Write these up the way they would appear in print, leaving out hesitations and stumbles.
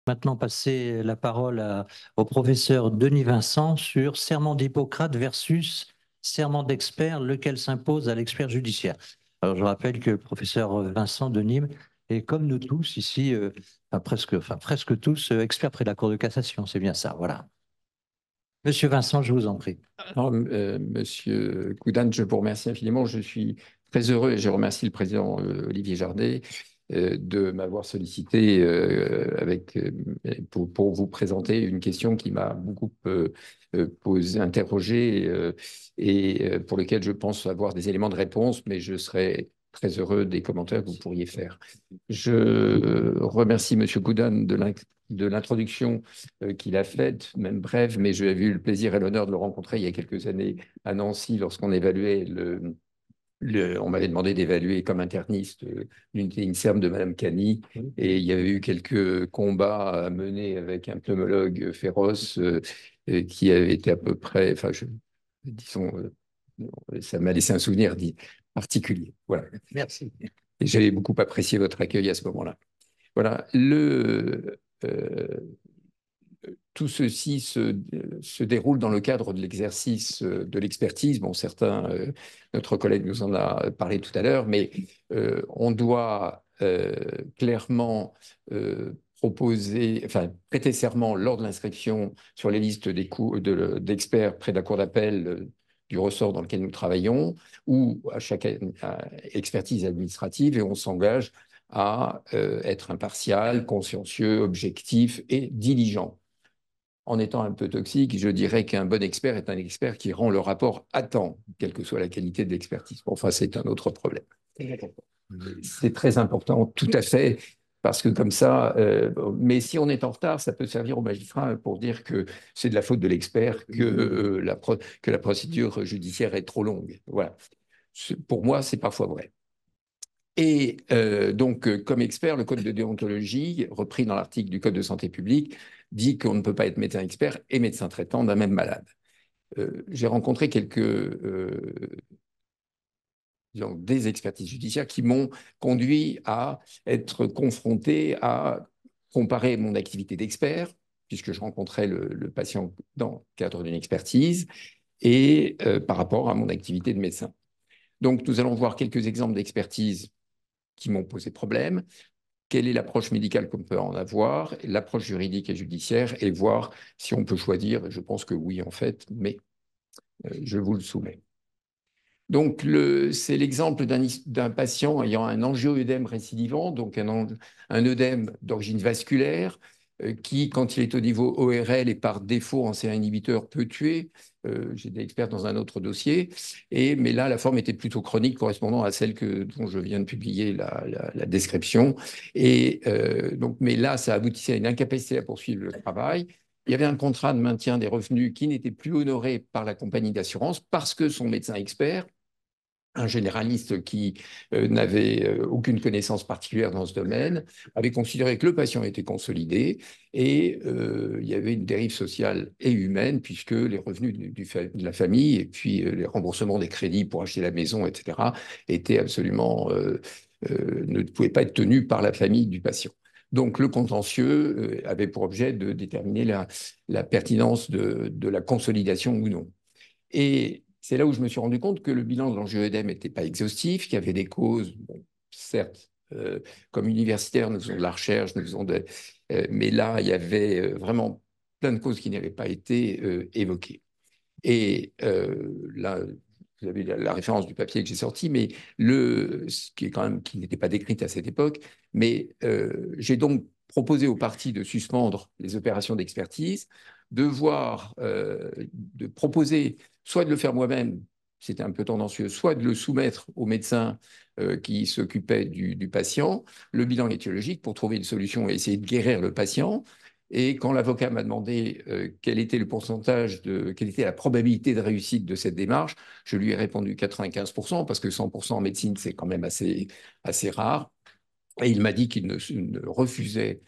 maintenant passer la parole au professeur Denis Vincent sur serment d'Hippocrate versus serment d'expert, lequel s'impose à l'expert judiciaire. Alors, je rappelle que le professeur Vincent de Nîmes est, comme nous tous ici, presque tous, experts près de la Cour de cassation. C'est bien ça, voilà. Monsieur Vincent, je vous en prie. Alors, Monsieur Koudane, je vous remercie infiniment. Je suis très heureux et je remercie le président Olivier Jardet de m'avoir sollicité pour vous présenter une question qui m'a beaucoup interrogé et pour lequel je pense avoir des éléments de réponse, mais je serai très heureux des commentaires que vous pourriez faire. Je remercie Monsieur Koudane de l'introduction qu'il a faite, même brève, mais j'ai eu le plaisir et l'honneur de le rencontrer il y a quelques années à Nancy lorsqu'on évaluait on m'avait demandé d'évaluer comme interniste l'unité INSERM de Madame Cani, et il y avait eu quelques combats à mener avec un pneumologue féroce qui avait été à peu près, disons, ça m'a laissé un souvenir particulier. Voilà. Merci. Et j'avais beaucoup apprécié votre accueil à ce moment-là. Voilà. Tout ceci se déroule dans le cadre de l'exercice de l'expertise. Bon, notre collègue nous en a parlé tout à l'heure, mais on doit clairement prêter serment lors de l'inscription sur les listes d'experts près de la Cour d'appel du ressort dans lequel nous travaillons, ou à chaque expertise administrative, et on s'engage à être impartial, consciencieux, objectif et diligent. En étant un peu toxique, je dirais qu'un bon expert est un expert qui rend le rapport à temps, quelle que soit la qualité de l'expertise. Bon, enfin, c'est un autre problème. C'est très important, tout à fait, parce que comme ça, mais si on est en retard, ça peut servir au magistrat pour dire que c'est de la faute de l'expert que la procédure judiciaire est trop longue. Voilà. Pour moi, c'est parfois vrai. Et donc, comme expert, le code de déontologie, repris dans l'article du Code de santé publique, dit qu'on ne peut pas être médecin expert et médecin traitant d'un même malade. J'ai rencontré des expertises judiciaires qui m'ont conduit à être confronté à comparer mon activité d'expert, puisque je rencontrais le patient dans le cadre d'une expertise, et par rapport à mon activité de médecin. Donc, nous allons voir quelques exemples d'expertise qui m'ont posé problème. Quelle est l'approche médicale qu'on peut en avoir, l'approche juridique et judiciaire, et voir si on peut choisir. Je pense que oui, en fait, mais je vous le soumets. Donc, c'est l'exemple d'un patient ayant un angioœdème récidivant, donc un œdème d'origine vasculaire, qui, quand il est au niveau ORL et par défaut en CA inhibiteur, peut tuer. J'ai des experts dans un autre dossier, mais là, la forme était plutôt chronique, correspondant à celle dont je viens de publier la description. Mais là, ça aboutissait à une incapacité à poursuivre le travail. Il y avait un contrat de maintien des revenus qui n'était plus honoré par la compagnie d'assurance parce que son médecin expert, un généraliste qui n'avait aucune connaissance particulière dans ce domaine, avait considéré que le patient était consolidé et il y avait une dérive sociale et humaine puisque les revenus de la famille et puis les remboursements des crédits pour acheter la maison, etc., étaient absolument ne pouvaient pas être tenus par la famille du patient. Donc, le contentieux avait pour objet de déterminer la pertinence de la consolidation ou non. Et c'est là où je me suis rendu compte que le bilan de l'angioëdème n'était pas exhaustif, qu'il y avait des causes, bon, certes, comme universitaires, nous faisons de la recherche, mais là, il y avait vraiment plein de causes qui n'avaient pas été évoquées. Et là, vous avez la référence du papier que j'ai sorti, mais ce qui est quand même qui n'était pas décrite à cette époque, mais j'ai donc proposé aux parties de suspendre les opérations d'expertise, de proposer soit de le faire moi-même, c'était un peu tendancieux, soit de le soumettre au médecin qui s'occupait du patient, le bilan étiologique pour trouver une solution et essayer de guérir le patient. Et quand l'avocat m'a demandé quel était le pourcentage quelle était la probabilité de réussite de cette démarche, je lui ai répondu 95%, parce que 100% en médecine, c'est quand même assez rare. Et il m'a dit qu'il ne refusait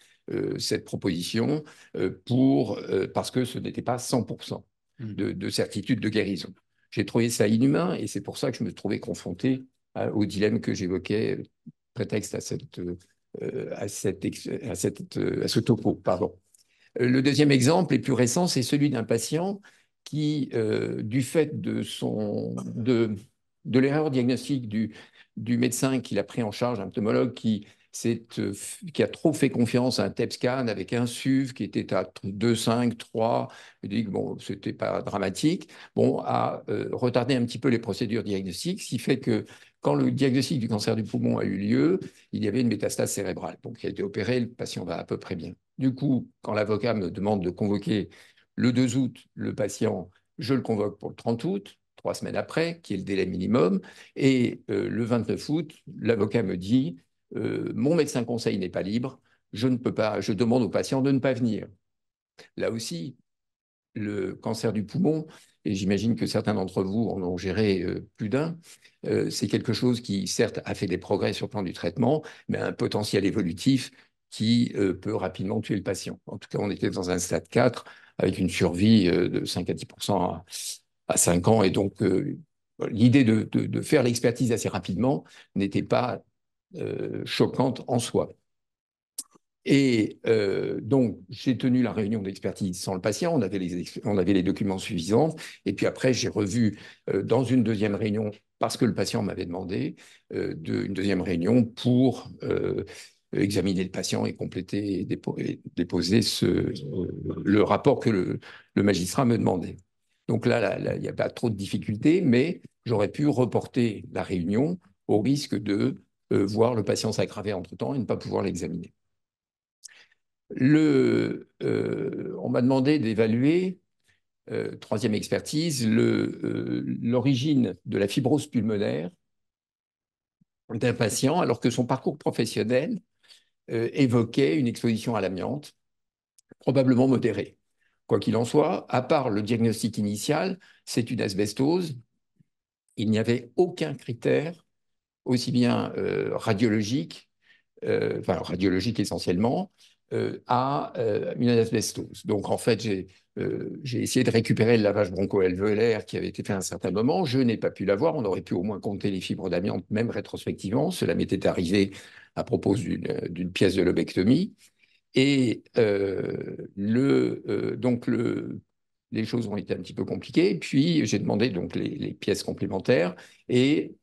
cette proposition parce que ce n'était pas 100% de certitude de guérison. J'ai trouvé ça inhumain et c'est pour ça que je me trouvais confronté au dilemme que j'évoquais, prétexte à à ce topo. Pardon. Le deuxième exemple, et plus récent, c'est celui d'un patient qui, du fait de l'erreur diagnostique du médecin qui l'a pris en charge, un pneumologue qui a trop fait confiance à un TEP scan avec un SUV qui était à 2,5, 3, il dit que bon, c'était pas dramatique, bon, a retardé un petit peu les procédures diagnostiques, ce qui fait que quand le diagnostic du cancer du poumon a eu lieu, il y avait une métastase cérébrale. Donc, il a été opéré, le patient va à peu près bien. Du coup, quand l'avocat me demande de convoquer le 2 août le patient, je le convoque pour le 30 août, 3 semaines après, qui est le délai minimum. Et le 29 août, l'avocat me dit mon médecin conseil n'est pas libre, je ne peux pas, je demande au patient de ne pas venir. Là aussi, le cancer du poumon, et j'imagine que certains d'entre vous en ont géré plus d'un, c'est quelque chose qui, certes, a fait des progrès sur le plan du traitement, mais a un potentiel évolutif qui peut rapidement tuer le patient. En tout cas, on était dans un stade 4 avec une survie de 5 à 10 à 5 ans. Et donc, l'idée de faire l'expertise assez rapidement n'était pas choquante en soi. Et donc, j'ai tenu la réunion d'expertise sans le patient, on avait les documents suffisants. Et puis après, j'ai revu dans une deuxième réunion, parce que le patient m'avait demandé, une deuxième réunion pour examiner le patient et compléter et déposer le rapport que le magistrat me demandait. Donc là, il n'y a pas trop de difficultés, mais j'aurais pu reporter la réunion au risque de voir le patient s'aggraver entre-temps et ne pas pouvoir l'examiner. On m'a demandé d'évaluer, troisième expertise, l'origine de la fibrose pulmonaire d'un patient alors que son parcours professionnel évoquait une exposition à l'amiante, probablement modérée. Quoi qu'il en soit, à part le diagnostic initial, c'est une asbestose. Il n'y avait aucun critère, aussi bien radiologique, enfin radiologique essentiellement, à une asbestose. Donc en fait, j'ai essayé de récupérer le lavage broncho-alvéolaire qui avait été fait à un certain moment. Je n'ai pas pu l'avoir. On aurait pu au moins compter les fibres d'amiante, même rétrospectivement. Cela m'était arrivé à propos d'une pièce de lobectomie. Et les choses ont été un petit peu compliquées. Puis j'ai demandé donc les pièces complémentaires. Et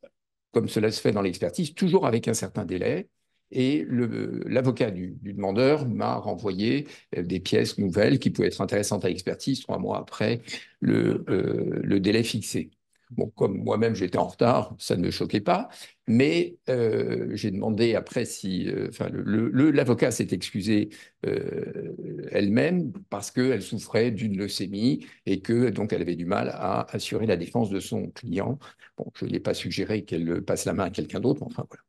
comme cela se fait dans l'expertise, toujours avec un certain délai. Et l'avocat du demandeur m'a renvoyé des pièces nouvelles qui pouvaient être intéressantes à l'expertise 3 mois après le délai fixé. Bon, comme moi-même j'étais en retard, ça ne me choquait pas, mais j'ai demandé après si, enfin, l'avocat s'est excusé elle-même parce qu'elle souffrait d'une leucémie et que donc elle avait du mal à assurer la défense de son client. Bon, je n'ai pas suggéré qu'elle passe la main à quelqu'un d'autre, mais enfin voilà.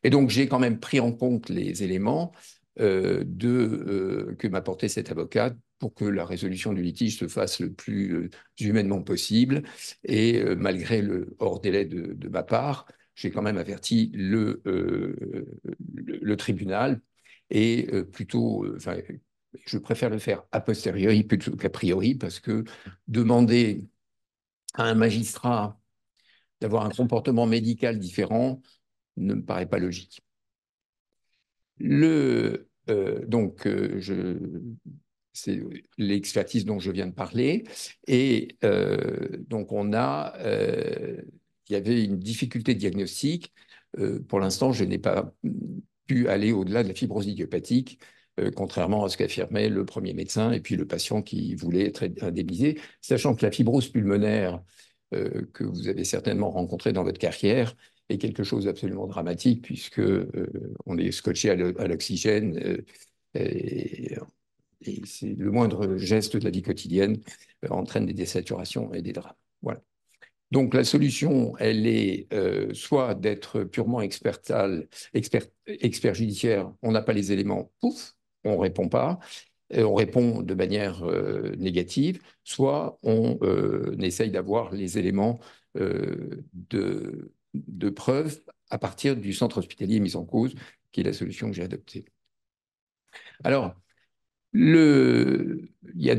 Et donc, j'ai quand même pris en compte les éléments que m'apportait cet avocat pour que la résolution du litige se fasse le plus humainement possible. Et malgré le hors délai de ma part, j'ai quand même averti le tribunal et enfin, je préfère le faire a posteriori plutôt qu'a priori parce que demander à un magistrat d'avoir un comportement médical différent ne me paraît pas logique. C'est l'expertise dont je viens de parler. Et donc, il y avait une difficulté diagnostique. Pour l'instant, je n'ai pas pu aller au-delà de la fibrose idiopathique, contrairement à ce qu'affirmait le premier médecin et puis le patient qui voulait être indemnisé, sachant que la fibrose pulmonaire que vous avez certainement rencontrée dans votre carrière est quelque chose d'absolument dramatique puisque on est scotché à l'oxygène et c'est le moindre geste de la vie quotidienne entraîne des désaturations et des drames. Voilà. Donc la solution, elle est soit d'être purement expert judiciaire, on n'a pas les éléments, pouf, on ne répond pas, on répond de manière négative, soit on essaye d'avoir les éléments de preuve à partir du centre hospitalier mis en cause, qui est la solution que j'ai adoptée. Alors, il y a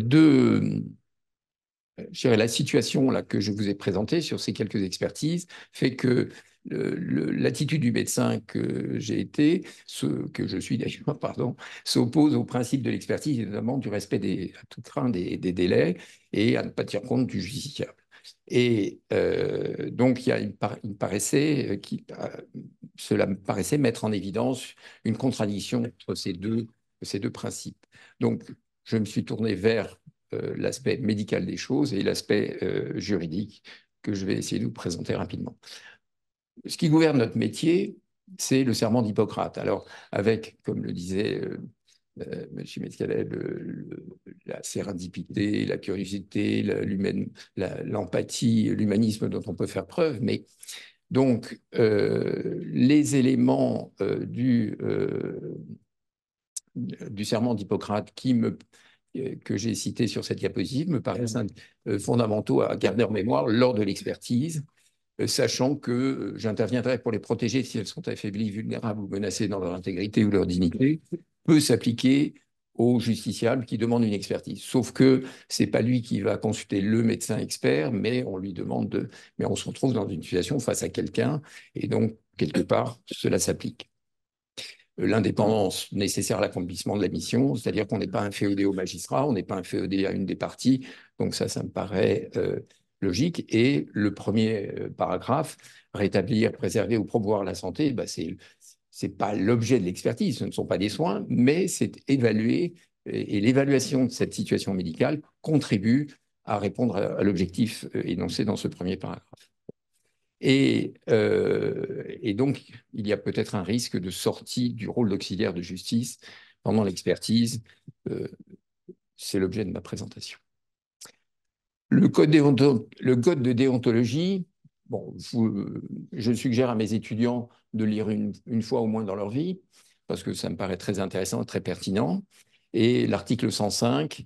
je dirais, la situation là, que je vous ai présentée sur ces quelques expertises fait que l'attitude du médecin que j'ai été, que je suis d'ailleurs, pardon, s'oppose au principe de l'expertise et notamment du respect à tout craint des délais et à ne pas tenir compte du justiciable. Et donc, il me paraissait, cela me paraissait mettre en évidence une contradiction entre ces deux principes. Donc, je me suis tourné vers l'aspect médical des choses et l'aspect juridique que je vais essayer de vous présenter rapidement. Ce qui gouverne notre métier, c'est le serment d'Hippocrate. Alors, avec, comme le disait M. Mescalet, la sérendipité, la curiosité, l'empathie, l'humanisme dont on peut faire preuve, mais donc les éléments du serment d'Hippocrate que j'ai cités sur cette diapositive me paraissent fondamentaux à garder en mémoire lors de l'expertise, sachant que j'interviendrai pour les protéger si elles sont affaiblies, vulnérables ou menacées dans leur intégrité ou leur dignité, peut s'appliquer au justiciable qui demande une expertise. Sauf que ce n'est pas lui qui va consulter le médecin expert, mais on lui demande de... Mais on se retrouve dans une situation face à quelqu'un, et donc, quelque part, cela s'applique. L'indépendance nécessaire à l'accomplissement de la mission, c'est-à-dire qu'on n'est pas inféodé au magistrat, on n'est pas inféodé à une des parties, donc ça me paraît logique. Et le premier paragraphe, rétablir, préserver ou promouvoir la santé, bah, c'est pas l'objet de l'expertise, ce ne sont pas des soins, mais c'est évaluer, et l'évaluation de cette situation médicale contribue à répondre à l'objectif énoncé dans ce premier paragraphe. Et donc, il y a peut-être un risque de sortie du rôle d'auxiliaire de justice pendant l'expertise. C'est l'objet de ma présentation. Le code de déontologie, bon, je suggère à mes étudiants de lire une fois au moins dans leur vie, parce que ça me paraît très intéressant, très pertinent. Et l'article 105,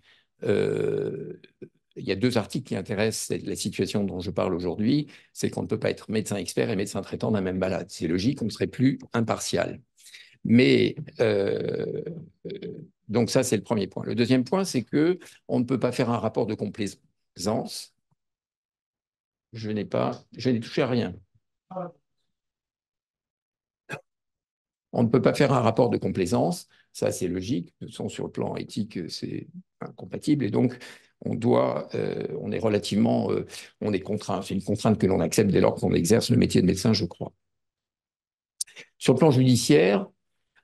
il y a deux articles qui intéressent la situation dont je parle aujourd'hui, c'est qu'on ne peut pas être médecin expert et médecin traitant d'un même malade. C'est logique, on ne serait plus impartial. Mais donc ça, c'est le premier point. Le deuxième point, c'est que on ne peut pas faire un rapport de complaisance. Je n'ai touché à rien. On ne peut pas faire un rapport de complaisance, ça c'est logique, sur le plan éthique, c'est incompatible, et donc on est relativement, on est contraint, c'est une contrainte que l'on accepte dès lors qu'on exerce le métier de médecin, je crois. Sur le plan judiciaire,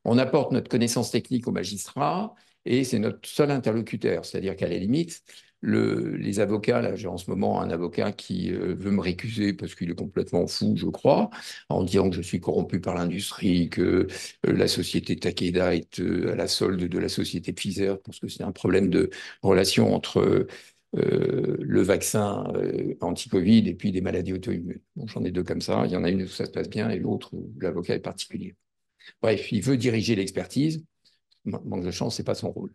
on apporte notre connaissance technique au magistrat et c'est notre seul interlocuteur. C'est-à-dire qu'à la limite, les avocats, là j'ai en ce moment un avocat qui veut me récuser parce qu'il est complètement fou, je crois, en disant que je suis corrompu par l'industrie, que la société Takeda est à la solde de la société Pfizer parce que c'est un problème de relation entre le vaccin anti-Covid et puis des maladies auto-immunes. Bon, j'en ai deux comme ça. Il y en a une où ça se passe bien et l'autre où l'avocat est particulier. Bref, il veut diriger l'expertise. Manque de chance, ce n'est pas son rôle.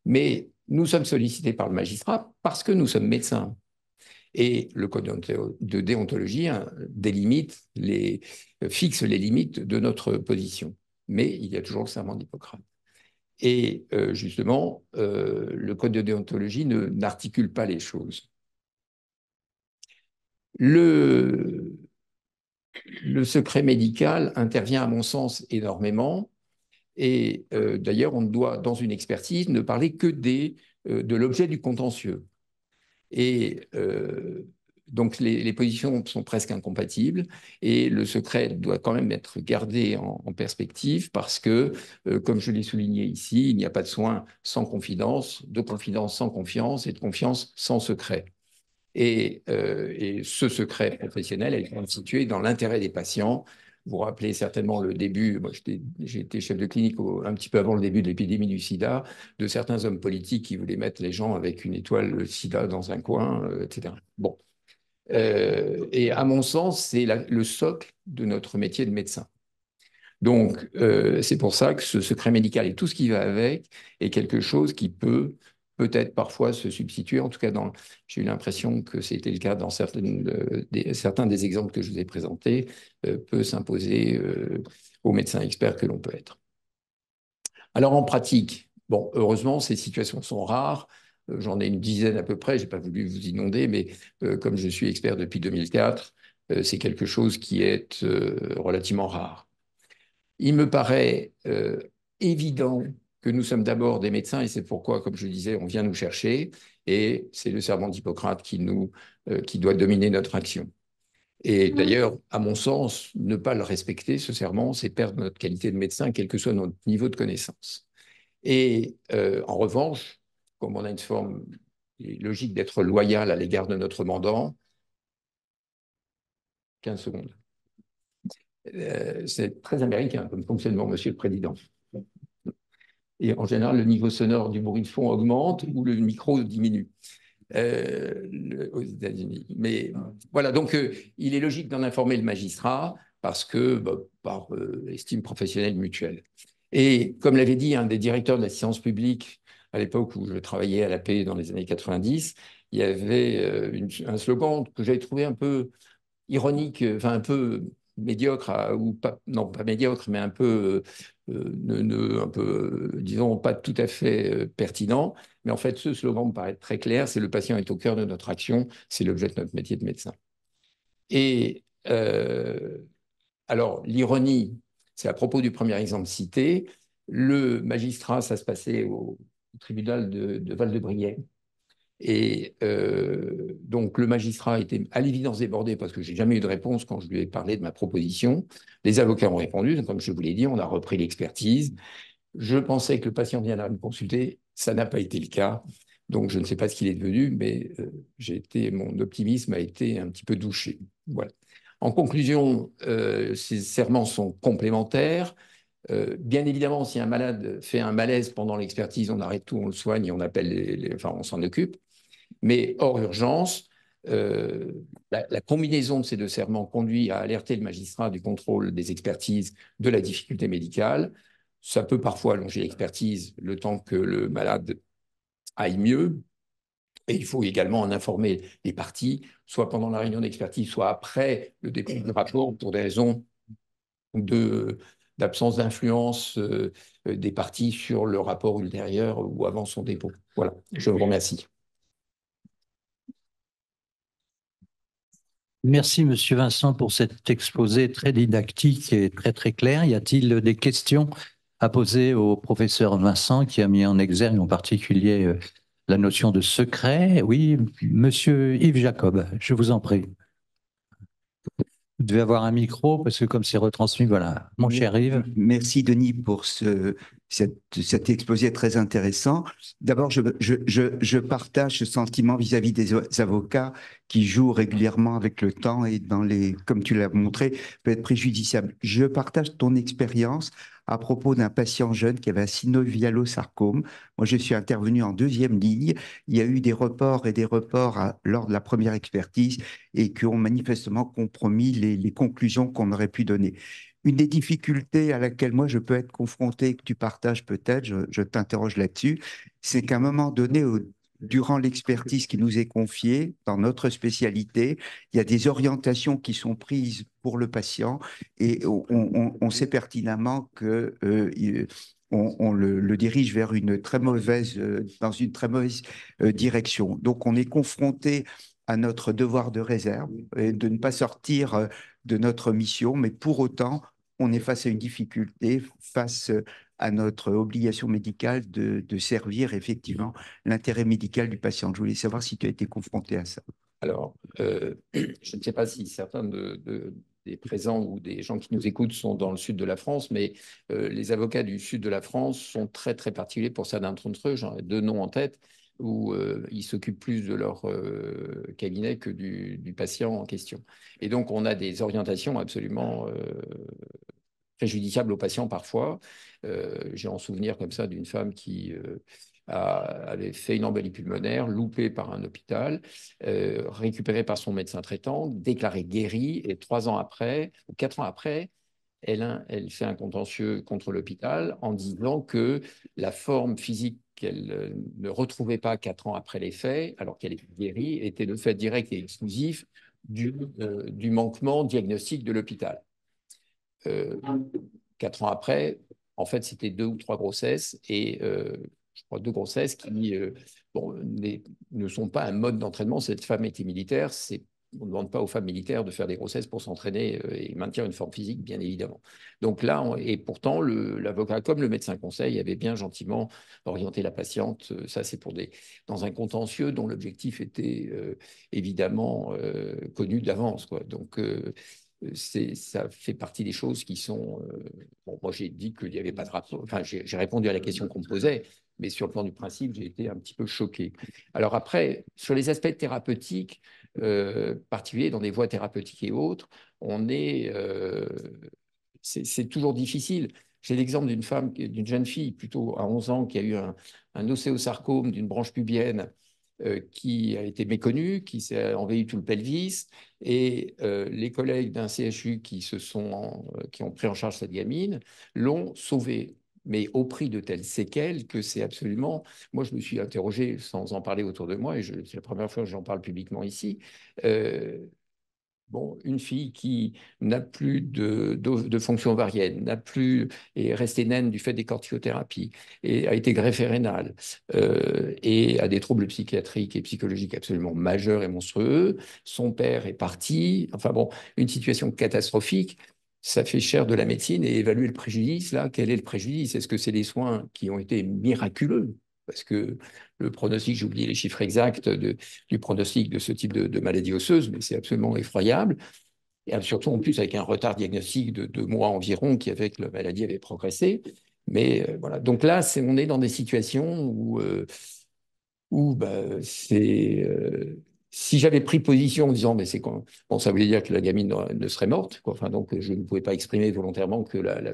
Mais nous sommes sollicités par le magistrat parce que nous sommes médecins. Et le code de déontologie fixe les limites de notre position. Mais il y a toujours le serment d'Hippocrate. Et justement, le code de déontologie n'articule pas les choses. Le secret médical intervient, à mon sens, énormément. Et d'ailleurs, on doit, dans une expertise, ne parler que de l'objet du contentieux. Et donc, les positions sont presque incompatibles et le secret doit quand même être gardé en perspective parce que, comme je l'ai souligné ici, il n'y a pas de soin sans confidence, de confidence sans confiance et de confiance sans secret. Et ce secret professionnel est constitué dans l'intérêt des patients. Vous vous rappelez certainement le début, moi j'ai été chef de clinique un petit peu avant le début de l'épidémie du sida, de certains hommes politiques qui voulaient mettre les gens avec une étoile sida dans un coin, etc. Bon. Et à mon sens, c'est le socle de notre métier de médecin. Donc, c'est pour ça que ce secret médical et tout ce qui va avec est quelque chose qui peut-être parfois se substituer. En tout cas, j'ai eu l'impression que c'était le cas dans certains des exemples que je vous ai présentés, peut s'imposer aux médecins experts que l'on peut être. Alors, en pratique, bon, heureusement, ces situations sont rares. J'en ai une dizaine à peu près, je n'ai pas voulu vous inonder, mais comme je suis expert depuis 2004, c'est quelque chose qui est relativement rare. Il me paraît évident que nous sommes d'abord des médecins et c'est pourquoi, comme je le disais, on vient nous chercher et c'est le serment d'Hippocrate qui doit dominer notre action. Et d'ailleurs, à mon sens, ne pas le respecter, ce serment, c'est perdre notre qualité de médecin, quel que soit notre niveau de connaissance. Et en revanche, comme on a une forme logique d'être loyal à l'égard de notre mandant, 15 secondes. C'est très américain comme fonctionnement, Monsieur le Président. Et en général, le niveau sonore du bruit de fond augmente ou le micro diminue aux États-Unis. Mais voilà, donc il est logique d'en informer le magistrat parce que, bah, par estime professionnelle mutuelle. Et comme l'avait dit un des directeurs de la science publique à l'époque où je travaillais à la paix dans les années 90, il y avait un slogan que j'avais trouvé un peu ironique, enfin un peu médiocre, ou pas, non pas médiocre, mais un peu, un peu disons, pas tout à fait pertinent. Mais en fait, ce slogan me paraît très clair, c'est le patient est au cœur de notre action, c'est l'objet de notre métier de médecin. Et alors, l'ironie, c'est à propos du premier exemple cité, le magistrat, ça se passait au tribunal de Val-de-Briey. Et donc, le magistrat était à l'évidence débordé parce que je n'ai jamais eu de réponse quand je lui ai parlé de ma proposition. Les avocats ont répondu, donc, comme je vous l'ai dit, on a repris l'expertise. Je pensais que le patient viendrait me consulter, ça n'a pas été le cas. Donc, je ne sais pas ce qu'il est devenu, mais mon optimisme a été un petit peu douché. Voilà. En conclusion, ces serments sont complémentaires. Bien évidemment, si un malade fait un malaise pendant l'expertise, on arrête tout, on le soigne et on appelle enfin, on s'en occupe. Mais hors urgence, la combinaison de ces deux serments conduit à alerter le magistrat du contrôle des expertises, de la difficulté médicale. Ça peut parfois allonger l'expertise le temps que le malade aille mieux. Et il faut également en informer les parties, soit pendant la réunion d'expertise, soit après le dépôt du rapport, pour des raisons d'absence d'influence des parties sur le rapport ultérieur ou avant son dépôt. Voilà, je vous remercie. Merci, Monsieur Vincent, pour cet exposé très didactique et très, très clair. Y a-t-il des questions à poser au professeur Vincent qui a mis en exergue en particulier la notion de secret? Oui, Monsieur Yves Jacob, je vous en prie. Vous devez avoir un micro parce que comme c'est retransmis, voilà. Mon cher Yves. Merci Denis pour cet exposé très intéressant. D'abord, je partage ce sentiment vis-à-vis des avocats qui jouent régulièrement avec le temps et comme tu l'as montré, peut être préjudiciable. Je partage ton expérience à propos d'un patient jeune qui avait un synovialosarcome. Moi, je suis intervenu en deuxième ligne. Il y a eu des reports et des reports lors de la première expertise et qui ont manifestement compromis les conclusions qu'on aurait pu donner. Une des difficultés à laquelle moi je peux être confronté, que tu partages peut-être, je t'interroge là-dessus, c'est qu'à un moment donné, durant l'expertise qui nous est confiée dans notre spécialité, il y a des orientations qui sont prises pour le patient et on sait pertinemment que on le dirige vers une très mauvaise, dans une très mauvaise direction. Donc on est confronté à notre devoir de réserve et de ne pas sortir de notre mission, mais pour autant, on est face à une difficulté, face à notre obligation médicale de servir effectivement l'intérêt médical du patient. Je voulais savoir si tu as été confronté à ça. Alors, je ne sais pas si certains des présents ou des gens qui nous écoutent sont dans le sud de la France, mais les avocats du sud de la France sont très, très particuliers pour ça d'entre eux. J'en ai deux noms en tête où ils s'occupent plus de leur cabinet que du patient en question. Et donc, on a des orientations absolument préjudiciables aux patients parfois. J'ai en souvenir comme ça d'une femme qui avait fait une embolie pulmonaire, loupée par un hôpital, récupérée par son médecin traitant, déclarée guérie, et 3 ans après, ou 4 ans après, elle fait un contentieux contre l'hôpital en disant que la forme physique qu'elle ne retrouvait pas 4 ans après les faits, alors qu'elle était guérie, était le fait direct et exclusif du manquement diagnostique de l'hôpital. 4 ans après, en fait, c'était 2 ou 3 grossesses et je crois 2 grossesses qui bon, ne sont pas un mode d'entraînement. Cette femme était militaire, c'est on ne demande pas aux femmes militaires de faire des grossesses pour s'entraîner et maintenir une forme physique, bien évidemment. Donc là, et pourtant, l'avocat, comme le médecin conseil, avait bien gentiment orienté la patiente. Ça, c'est dans un contentieux dont l'objectif était évidemment connu d'avance, quoi. Donc, ça fait partie des choses qui sont... bon, moi, j'ai dit qu'il n'y avait pas de rapport. Enfin, j'ai répondu à la question qu'on me posait, mais sur le plan du principe, j'ai été un petit peu choqué. Alors après, sur les aspects thérapeutiques, particulier dans des voies thérapeutiques et autres, c'est toujours difficile. J'ai l'exemple d'une jeune fille, plutôt à 11 ans, qui a eu un océosarcome d'une branche pubienne qui a été méconnue, qui s'est envahi tout le pelvis, et les collègues d'un CHU qui ont pris en charge cette gamine l'ont sauvée, mais au prix de telles séquelles que c'est absolument... Moi, je me suis interrogé sans en parler autour de moi, et c'est la première fois que j'en parle publiquement ici. Bon, une fille qui n'a plus de fonction ovarienne, est restée naine du fait des corticothérapies, et a été greffée rénale, et a des troubles psychiatriques et psychologiques absolument majeurs et monstrueux. Son père est parti. Enfin bon, une situation catastrophique. Ça fait cher de la médecine, et évaluer le préjudice, là, quel est le préjudice? Est-ce que c'est les soins qui ont été miraculeux? Parce que le pronostic, j'ai oublié les chiffres exacts du pronostic de ce type de maladie osseuse, mais c'est absolument effroyable. Et surtout, en plus, avec un retard diagnostique de 2 mois environ qui avait que la maladie avait progressé. Mais voilà. Donc là, on est dans des situations où si j'avais pris position en disant, mais c'est bon, ça voulait dire que la gamine ne serait morte, quoi. Enfin, donc je ne pouvais pas exprimer volontairement que la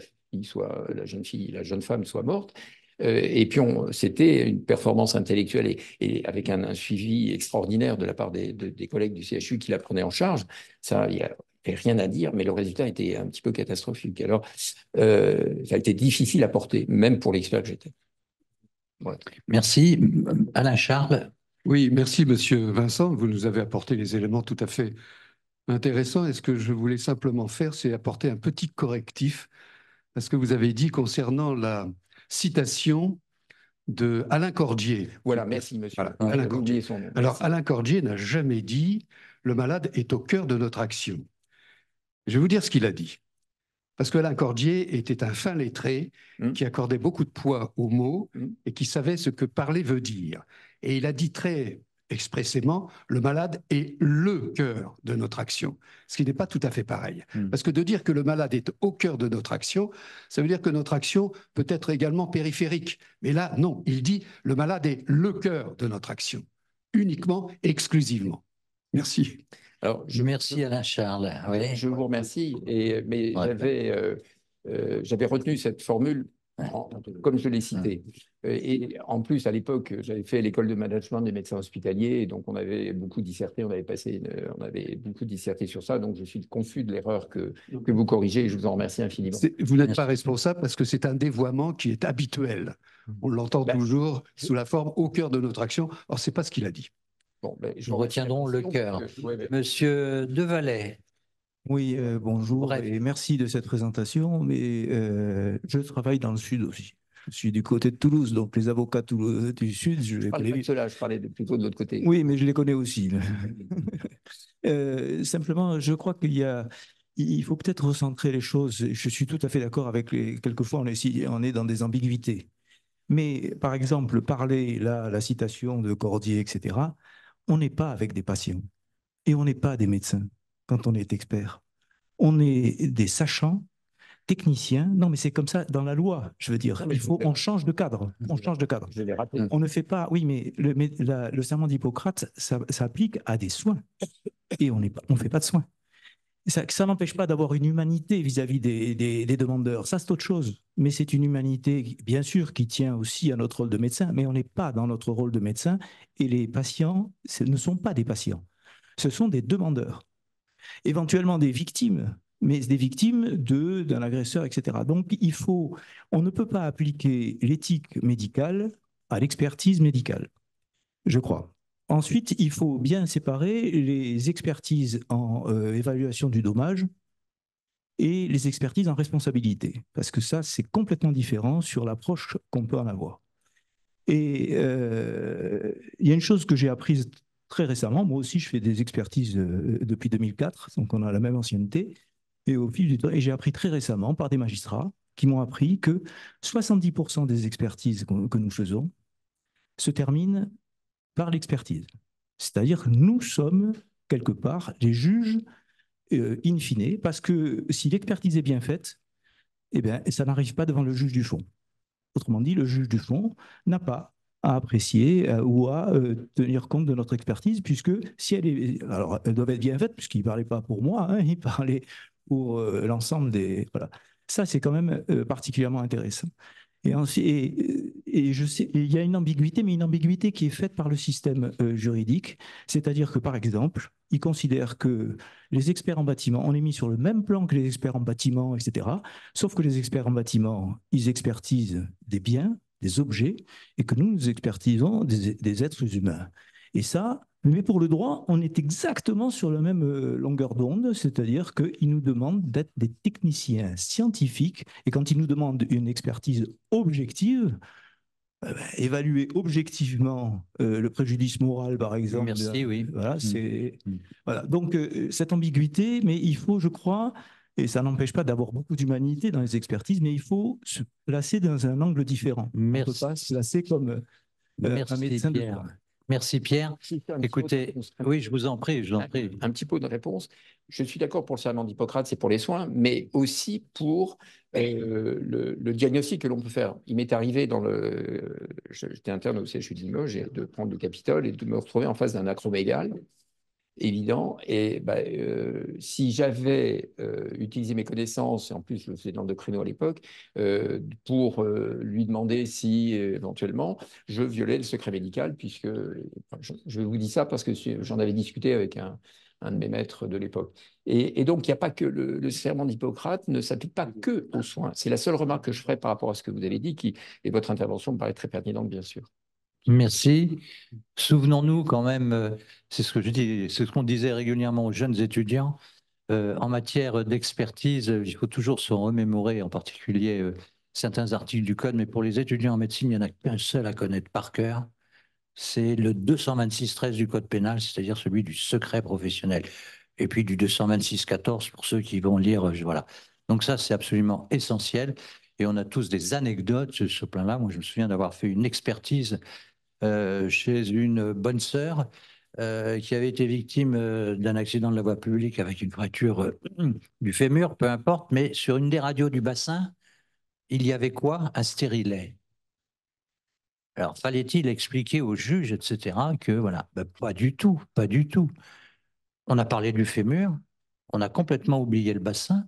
jeune femme soit morte. Et puis, c'était une performance intellectuelle et avec un suivi extraordinaire de la part des collègues du CHU qui la prenaient en charge. Ça, il n'y a rien à dire, mais le résultat était un petit peu catastrophique. Alors, ça a été difficile à porter, même pour l'expert que j'étais. Ouais. Merci. Alain Charles. Oui, merci, monsieur Vincent. Vous nous avez apporté les éléments tout à fait intéressants. Et ce que je voulais simplement faire, c'est apporter un petit correctif, parce que vous avez dit concernant la citation de Alain Cordier. Voilà, merci, monsieur. Voilà, Alain Cordier. Son nom. Alors, Alain Cordier n'a jamais dit « le malade est au cœur de notre action ». Je vais vous dire ce qu'il a dit. Parce que Alain Cordier était un fin lettré qui accordait beaucoup de poids aux mots et qui savait ce que parler veut dire. Et il a dit très expressément, le malade est le cœur de notre action, ce qui n'est pas tout à fait pareil. Parce que de dire que le malade est au cœur de notre action, ça veut dire que notre action peut être également périphérique. Mais là, non, il dit le malade est le cœur de notre action, uniquement, exclusivement. Merci. Alors, merci Alain Charles. Oui. Je vous remercie, mais j'avais retenu cette formule comme je l'ai cité. Et en plus, à l'époque, j'avais fait l'école de management des médecins hospitaliers, et donc on avait beaucoup disserté, on avait beaucoup disserté sur ça, donc je suis confus de l'erreur que vous corrigez, et je vous en remercie infiniment. Vous n'êtes pas responsable parce que c'est un dévoiement qui est habituel. On l'entend toujours sous la forme au cœur de notre action. Or, ce n'est pas ce qu'il a dit. Bon, nous retiendrons le cœur. Monsieur Devalet. Oui, bonjour. Bref. Et merci de cette présentation, mais je travaille dans le Sud aussi. Je suis du côté de Toulouse, donc les avocats du Sud, je les connais. Je parlais plutôt de l'autre côté. Oui, mais je les connais aussi. Simplement, je crois il faut peut-être recentrer les choses. Je suis tout à fait d'accord avec quelquefois on est dans des ambiguïtés. Mais par exemple, parler là, la citation de Cordier, etc., on n'est pas avec des patients et on n'est pas des médecins quand on est expert. On est des sachants, techniciens. Non, mais c'est comme ça dans la loi. Je veux dire, on change de cadre. On change de cadre. Je l'ai rappelé. On ne fait pas. Oui, mais le serment d'Hippocrate, ça applique à des soins et on ne fait pas de soins. Ça n'empêche pas d'avoir une humanité vis-à-vis des demandeurs. Ça, c'est autre chose. Mais c'est une humanité, bien sûr, qui tient aussi à notre rôle de médecin, mais on n'est pas dans notre rôle de médecin. Et les patients ne sont pas des patients. Ce sont des demandeurs. Éventuellement des victimes, mais des victimes d'un agresseur, etc. Donc, on ne peut pas appliquer l'éthique médicale à l'expertise médicale, je crois. Ensuite, il faut bien séparer les expertises en évaluation du dommage et les expertises en responsabilité, parce que ça, c'est complètement différent sur l'approche qu'on peut en avoir. Et il y a une chose que j'ai apprise très récemment, moi aussi, je fais des expertises depuis 2004, donc on a la même ancienneté. Et au fil du temps, et j'ai appris très récemment par des magistrats qui m'ont appris que 70% des expertises que nous faisons se terminent par l'expertise. C'est-à-dire que nous sommes, quelque part, les juges in fine, parce que si l'expertise est bien faite, eh bien, ça n'arrive pas devant le juge du fond. Autrement dit, le juge du fond n'a pas à apprécier ou à tenir compte de notre expertise, puisque si elle est... Alors, elle doit être bien faite, puisqu'il ne parlait pas pour moi, hein, il parlait pour l'ensemble des... Voilà. Ça, c'est quand même particulièrement intéressant. Et je sais, il y a une ambiguïté, mais une ambiguïté qui est faite par le système juridique, c'est-à-dire que, par exemple, il considère que les experts en bâtiment, on est mis sur le même plan que les experts en bâtiment, etc., sauf que les experts en bâtiment, ils expertisent des biens, des objets, et que nous expertisons des êtres humains. Et ça, mais pour le droit, on est exactement sur la même longueur d'onde, c'est-à-dire qu'ils nous demandent d'être des techniciens scientifiques, et quand ils nous demandent une expertise objective, évaluer objectivement le préjudice moral, par exemple. Merci, oui. Voilà, c'est... Voilà. Donc, cette ambiguïté, mais il faut, je crois, et ça n'empêche pas d'avoir beaucoup d'humanité dans les expertises, mais il faut se placer dans un angle différent. Merci. On ne peut pas se placer comme un médecin de droit. Merci Pierre. Écoutez, oui, je vous en prie, je vous en prie. Un petit peu de réponse. Je suis d'accord pour le serment d'Hippocrate, c'est pour les soins, mais aussi pour le diagnostic que l'on peut faire. Il m'est arrivé j'étais interne au CHU de Limoges, de prendre le Capitole et de me retrouver en face d'un acromégale évident. Et si j'avais utilisé mes connaissances, et en plus je le faisais dans le créneau à l'époque, pour lui demander si éventuellement je violais le secret médical, puisque je vous dis ça parce que j'en avais discuté avec un de mes maîtres de l'époque. Et donc, il n'y a pas que le serment d'Hippocrate ne s'applique pas que aux soins. C'est la seule remarque que je ferai par rapport à ce que vous avez dit, et votre intervention me paraît très pertinente, bien sûr. Merci. Souvenons-nous quand même, c'est ce que je dis, c'est ce qu'on disait régulièrement aux jeunes étudiants, en matière d'expertise, il faut toujours se remémorer, en particulier certains articles du Code, mais pour les étudiants en médecine, il n'y en a qu'un seul à connaître par cœur, c'est le 226-13 du Code pénal, c'est-à-dire celui du secret professionnel. Et puis du 226-14 pour ceux qui vont lire, voilà. Donc ça, c'est absolument essentiel. Et on a tous des anecdotes sur ce plan-là. Moi, je me souviens d'avoir fait une expertise chez une bonne sœur qui avait été victime d'un accident de la voie publique avec une fracture du fémur, peu importe, mais sur une des radios du bassin, il y avait quoi? Un stérilet. Alors, fallait-il expliquer au juge, etc., que voilà, ben, pas du tout, pas du tout. On a parlé du fémur, on a complètement oublié le bassin,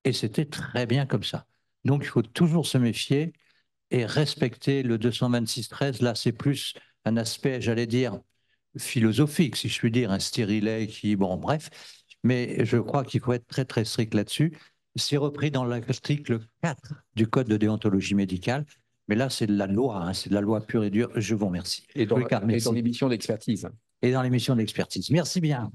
et c'était très bien comme ça. Donc, il faut toujours se méfier et respecter le 226-13. Là, c'est plus un aspect, j'allais dire, philosophique, si je puis dire, un stérilet qui, bon, bref, mais je crois qu'il faut être très, très strict là-dessus. C'est repris dans l'article 4 du Code de déontologie médicale, mais là, c'est de la loi, hein, c'est de la loi pure et dure. Je vous remercie. Et dans l'émission d'expertise. Et dans l'émission d'expertise. Merci bien.